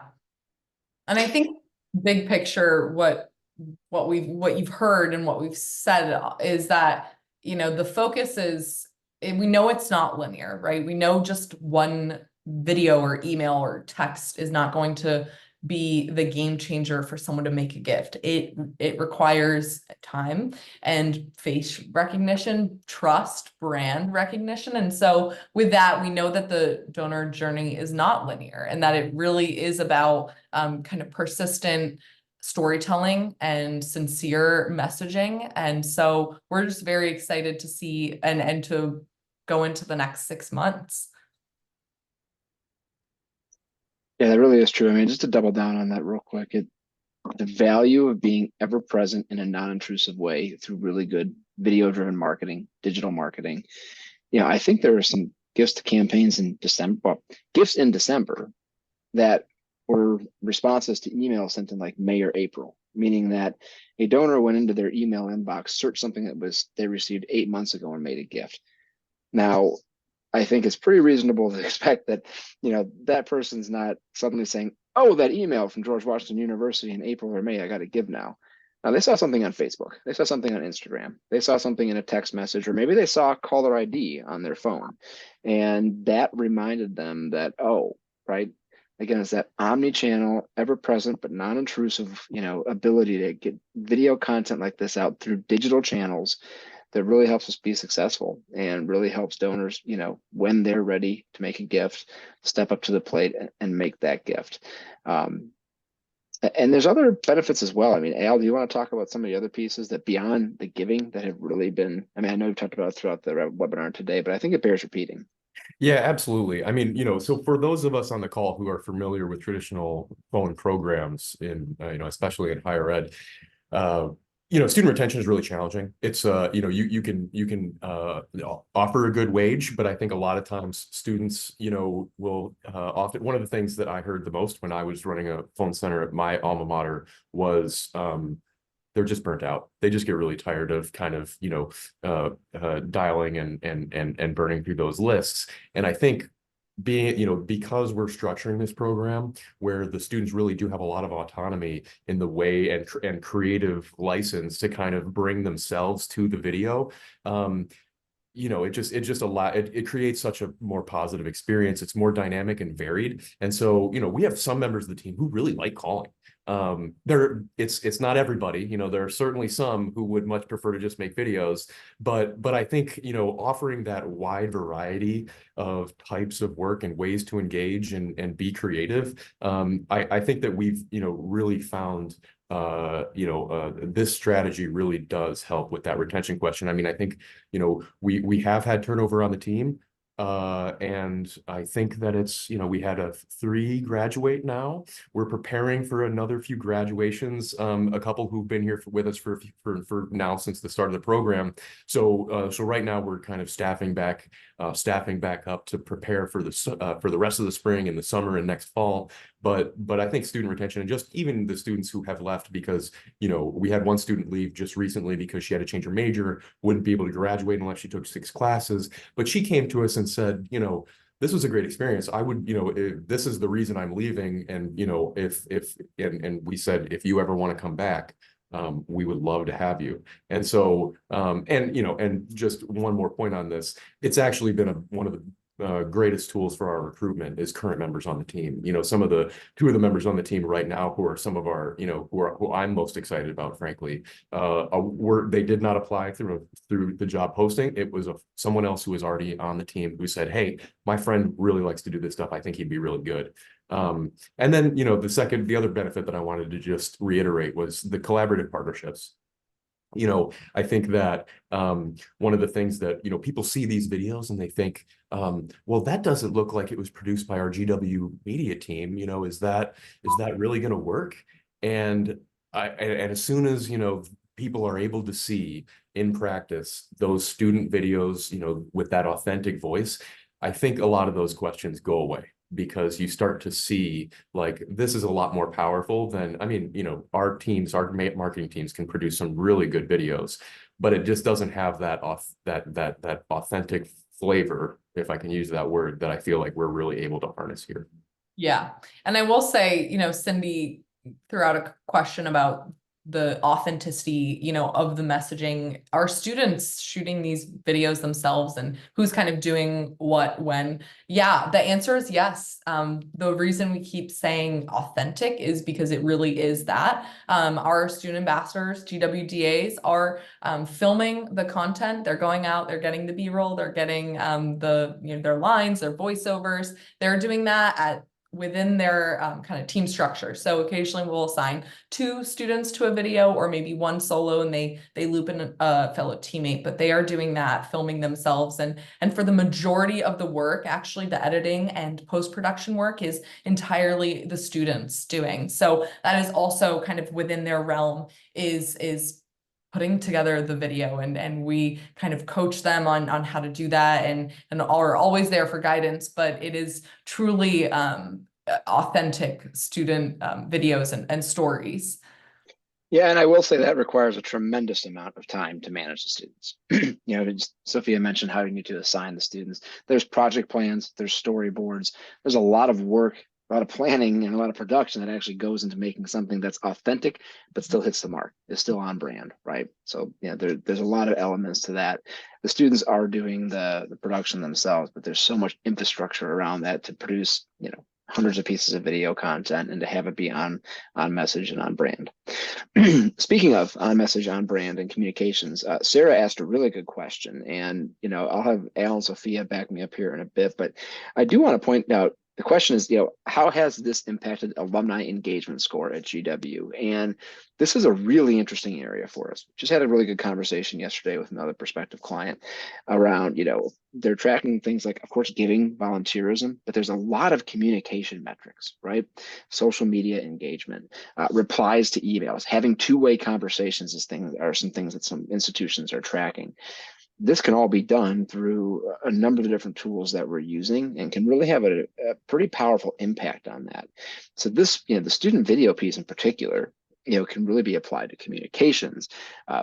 And I think big picture, what you've heard and what we've said is that, you know, the focus is, we know it's not linear, right? We know just one video or email or text is not going to be the game changer for someone to make a gift. It requires time and face recognition, trust, brand recognition. And so with that, we know that the donor journey is not linear and that it really is about kind of persistent storytelling and sincere messaging. And so we're just very excited to see and to go into the next 6 months. Yeah, that really is true. I mean, just to double down on that real quick, the value of being ever present in a non-intrusive way through really good video-driven marketing, digital marketing. You know, I think there were some gifts to campaigns in December, well, gifts in December that were responses to emails sent in like May or April, meaning that a donor went into their email inbox, searched something that they received 8 months ago and made a gift. Now, I think it's pretty reasonable to expect that, you know, that person's not suddenly saying, oh, that email from George Washington University in April or May, I got to give now. Now, they saw something on Facebook. They saw something on Instagram. They saw something in a text message, or maybe they saw caller ID on their phone. And that reminded them that, oh, right. Again, it's that omni-channel, ever-present, but non-intrusive, you know, ability to get video content like this out through digital channels that really helps us be successful and really helps donors, you know, when they're ready to make a gift, step up to the plate and make that gift. And there's other benefits as well. I mean, Al, do you want to talk about some of the other pieces that beyond the giving that have really been, I mean, I know we've talked about it throughout the webinar today, but I think it bears repeating. Yeah, absolutely. I mean, you know, so for those of us on the call who are familiar with traditional phone programs in, you know, especially in higher ed, you know, student retention is really challenging. It's, you know, you can offer a good wage, but I think a lot of times students, you know, will often, one of the things that I heard the most when I was running a phone center at my alma mater was, they're just burnt out. They just get really tired of kind of, you know, dialing and burning through those lists. And I think being, you know, because we're structuring this program where the students really do have a lot of autonomy in the way and creative license to kind of bring themselves to the video, you know, it just it creates such a more positive experience. It's more dynamic and varied. And so, you know, we have some members of the team who really like calling. It's not everybody, you know, there are certainly some who would much prefer to just make videos, but I think, you know, offering that wide variety of types of work and ways to engage and be creative, I think that we've, you know, really found this strategy really does help with that retention question. I mean, I think, you know, we have had turnover on the team, and I think that it's, you know, we had 3 graduate now. We're preparing for another few graduations, a couple who've been here with us for now since the start of the program. So right now we're kind of staffing back up to prepare for the rest of the spring and the summer and next fall. But I think student retention, and just even the students who have left, because, you know, we had one student leave just recently because she had to change her major, wouldn't be able to graduate unless she took 6 classes. But she came to us and said, you know, this was a great experience. I would, you know, this is the reason I'm leaving. And, you know, and we said, if you ever want to come back, we would love to have you. And so, and, you know, and just one more point on this, it's actually been one of the greatest tools for our recruitment is current members on the team. You know, 2 of the members on the team right now who are some of our, you know, who I'm most excited about, frankly, they did not apply through the job posting. It was someone else who was already on the team who said, hey, my friend really likes to do this stuff. I think he'd be really good. And then, you know, the other benefit that I wanted to just reiterate was the collaborative partnerships. You know, I think that one of the things that, you know, people see these videos and they think, well, that doesn't look like it was produced by our GW media team. You know, is that really going to work? And as soon as, you know, people are able to see in practice those student videos, you know, with that authentic voice, I think a lot of those questions go away, because you start to see, like, this is a lot more powerful than, I mean, you know, our marketing teams can produce some really good videos, but it just doesn't have that authentic flavor, if I can use that word, that I feel like we're really able to harness here. Yeah. And I will say, you know, Cindy threw out a question about the authenticity, you know, of the messaging. Are students shooting these videos themselves, and who's kind of doing what when? Yeah, the answer is yes. The reason we keep saying authentic is because it really is that. Our student ambassadors, GWDAs, are filming the content. They're going out, they're getting the B-roll, they're getting their lines, their voiceovers. They're doing that within their kind of team structure. So occasionally we'll assign 2 students to a video, or maybe 1 solo, and they loop in a fellow teammate, but they are doing that, filming themselves. And for the majority of the work, actually the editing and post-production work is entirely the students doing. So that is also kind of within their realm, is putting together the video, and we kind of coach them on how to do that, and are always there for guidance, but it is truly authentic student videos and stories. Yeah, and I will say that requires a tremendous amount of time to manage the students. You know, Sophia mentioned how you need to assign the students. There's project plans, there's storyboards, there's a lot of work, a lot of planning, and a lot of production that actually goes into making something that's authentic, but still hits the mark, is still on brand, right? So, yeah, there's a lot of elements to that. The students are doing the production themselves, but there's so much infrastructure around that to produce, you know, hundreds of pieces of video content, and to have it be on message and on brand. Speaking of on message, on brand, and communications, Sarah asked a really good question, and, you know, I'll have Al and Sophia back me up here in a bit, but I do want to point out, the question is, you know, how has this impacted alumni engagement score at GW? And this is a really interesting area for us. Just had a really good conversation yesterday with another prospective client around, you know, they're tracking things like, of course, giving, volunteerism, but there's a lot of communication metrics, right? Social media engagement, replies to emails, having 2-way conversations are some things that some institutions are tracking. This can all be done through a number of the different tools that we're using, and can really have a pretty powerful impact on that. So this, you know, the student video piece in particular, you know, can really be applied to communications.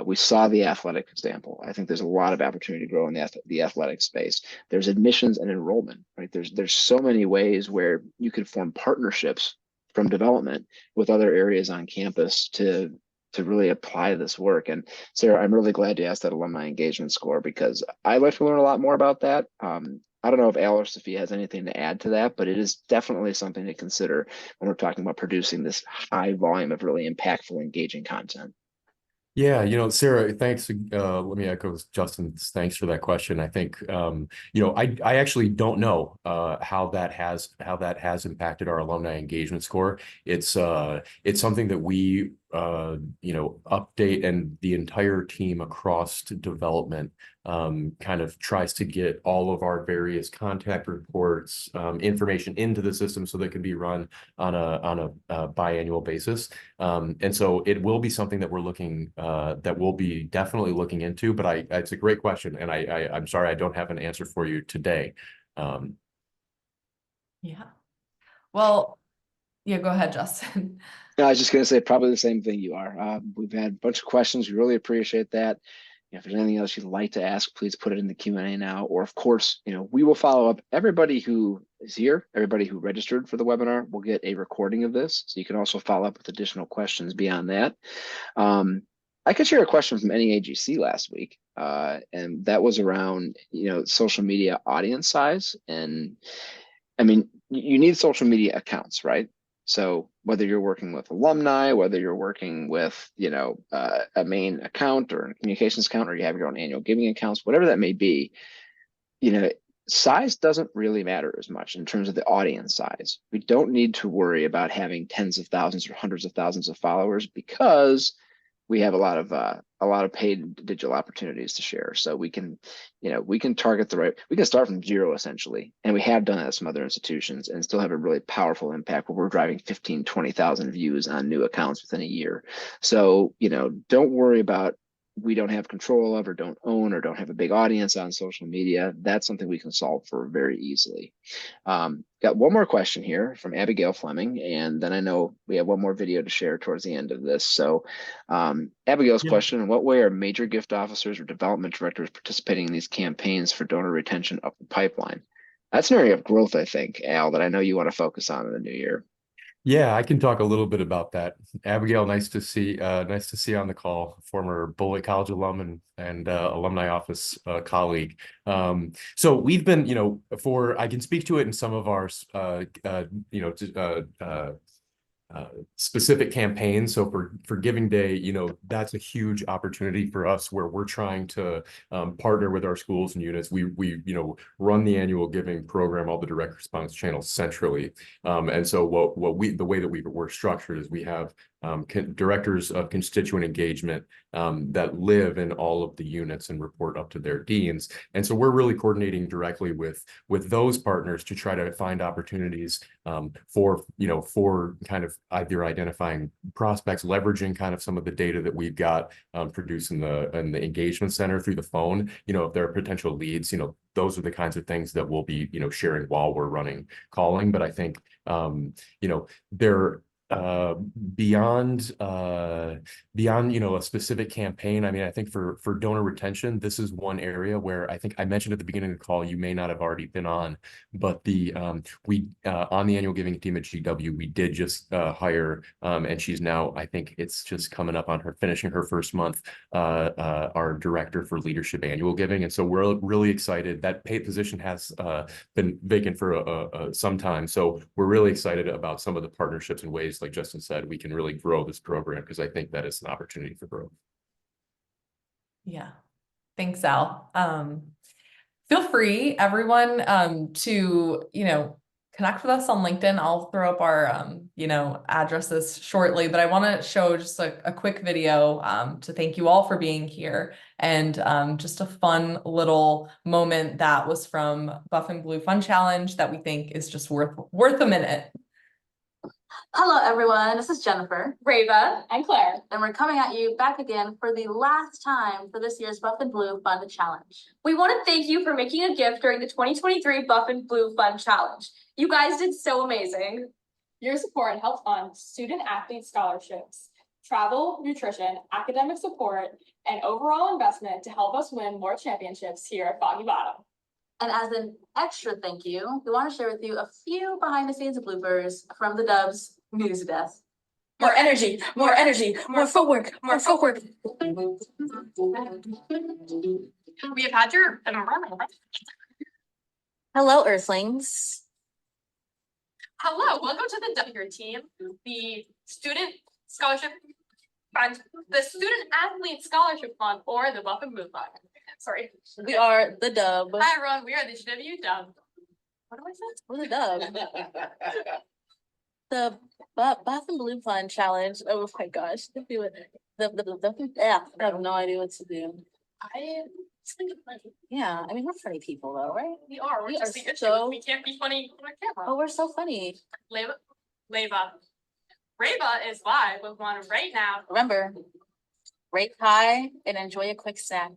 We saw the athletic example. I think there's a lot of opportunity to grow in the athletic space. There's admissions and enrollment, right? There's so many ways where you could form partnerships from development with other areas on campus to to really apply this work. And Sarah, I'm really glad you asked that alumni engagement score, because I'd like to learn a lot more about that. I don't know if Al or Sophia has anything to add to that, but it is definitely something to consider when we're talking about producing this high volume of really impactful, engaging content. Yeah, Sarah, thanks. Let me echo Justin's thanks for that question. I think, I actually don't know how that has impacted our alumni engagement score. It's something that we update, and the entire team across to development kind of tries to get all of our various contact reports, information into the system so that can be run on a biannual basis. And so it will be something that that we'll be definitely looking into, but it's a great question. And I'm sorry, I don't have an answer for you today. Yeah. Well, yeah, go ahead, Justin. No, I was just going to say probably the same thing you are. We've had a bunch of questions. We really appreciate that. If there's anything else you'd like to ask, please put it in the Q&A now. Or of course, we will follow up. Everybody who is here, everybody who registered for the webinar will get a recording of this. So you can also follow up with additional questions beyond that. I could share a question from NEAGC last week. And that was around, social media audience size. And I mean, you need social media accounts, right? So whether you're working with alumni, whether you're working with, a main account or a communications account, or you have your own annual giving accounts, whatever that may be, size doesn't really matter as much in terms of the audience size. We don't need to worry about having tens of thousands or hundreds of thousands of followers, because we have a lot of paid digital opportunities to share. So we can target we can start from zero essentially. And we have done that at some other institutions and still have a really powerful impact where we're driving 15, 20,000 views on new accounts within a year. So, don't worry about we don't have control of, or don't own, or don't have a big audience on social media. That's something we can solve for very easily. Got one more question here from Abigail Fleming, and then I know we have one more video to share towards the end of this. So Abigail's question: in what way are major gift officers or development directors participating in these campaigns for donor retention up the pipeline? That's an area of growth, I think, Al, that I know you want to focus on in the new year. Yeah, I can talk a little bit about that. Abigail, nice to see you on the call, former Beloit College alum and alumni office colleague. So we've been, I can speak to it in some of our, specific campaigns. So for Giving Day, that's a huge opportunity for us, where we're trying to partner with our schools and units. We run the annual giving program, all the direct response channels centrally. And so the way that we're structured is we have directors of constituent engagement that live in all of the units and report up to their deans. And so we're really coordinating directly with those partners to try to find opportunities for kind of either identifying prospects, leveraging kind of some of the data that we've got produced in the engagement center through the phone. If there are potential leads, those are the kinds of things that we'll be sharing while we're calling. But I think they're beyond a specific campaign. I mean, I think for donor retention, this is one area where I think I mentioned at the beginning of the call, you may not have already been on, but we on the annual giving team at GW, we did just hire, and she's now, I think it's just coming up on her finishing her first month, our director for leadership annual giving. And so we're really excited. That paid position has been vacant for some time. So we're really excited about some of the partnerships and ways, like Justin said, we can really grow this program, because I think that is an opportunity for growth. Yeah. Thanks, Al. Feel free, everyone, to, connect with us on LinkedIn. I'll throw up our, addresses shortly, but I want to show just a quick video to thank you all for being here, and just a fun little moment that was from Buff and Blue Fun Challenge that we think is just worth a minute. Hello, everyone. This is Jennifer, Reva, and Claire. and we're coming at you back again for the last time for this year's Buff and Blue Fun Challenge. We want to thank you for making a gift during the 2023 Buff and Blue Fun Challenge. You guys did so amazing. Your support helped fund student athlete scholarships, travel, nutrition, academic support, and overall investment to help us win more championships here at Foggy Bottom. And as an extra thank you, we want to share with you a few behind the scenes bloopers from the Dubs Music Death. more energy, more energy, more footwork, more footwork. We have had your. Hello, Earthlings. Hello, welcome to the W team, the Student Scholarship Fund, the Student Athlete Scholarship Fund, or the Buff and Blue Fund. Sorry. We are the Dub. Hi everyone, we are the GW Dub. What do I say? We're the Dub. The Buff and Blue Fun Challenge. Oh my gosh. Yeah, I have no idea what to do. It's kind of funny. Yeah, I mean, we're funny people though, right? We are, we're We just are the issue. so- We can't be funny on Oh, camera. we're so funny. Leva is live with one right now. Remember, rate high and enjoy a quick snack.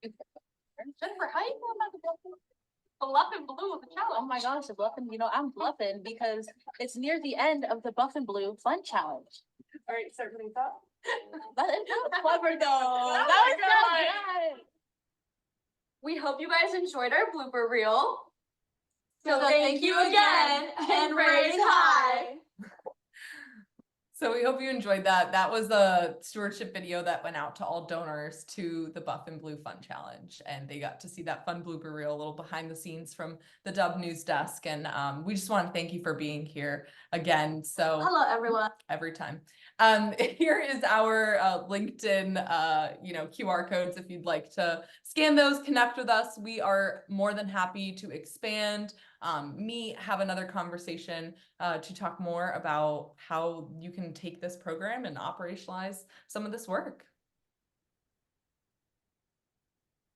Jennifer, how you feel about the Buff and Blue of the challenge? Oh my gosh, bluffing, I'm bluffing because it's near the end of the Buff and Blue Fun Challenge. All right, certainly thought. That is so clever though. Oh That my was so good. We hope you guys enjoyed our blooper reel. So thank you again and raise high. So we hope you enjoyed that. That was the stewardship video that went out to all donors to the Buff and Blue Fun Challenge. And they got to see that fun blooper reel, a little behind the scenes from the Dub News Desk. And we just want to thank you for being here again. So Hello, everyone. every time. Here is our LinkedIn, QR codes. If you'd like to scan those, connect with us. We are more than happy to expand, have another conversation to talk more about how you can take this program and operationalize some of this work.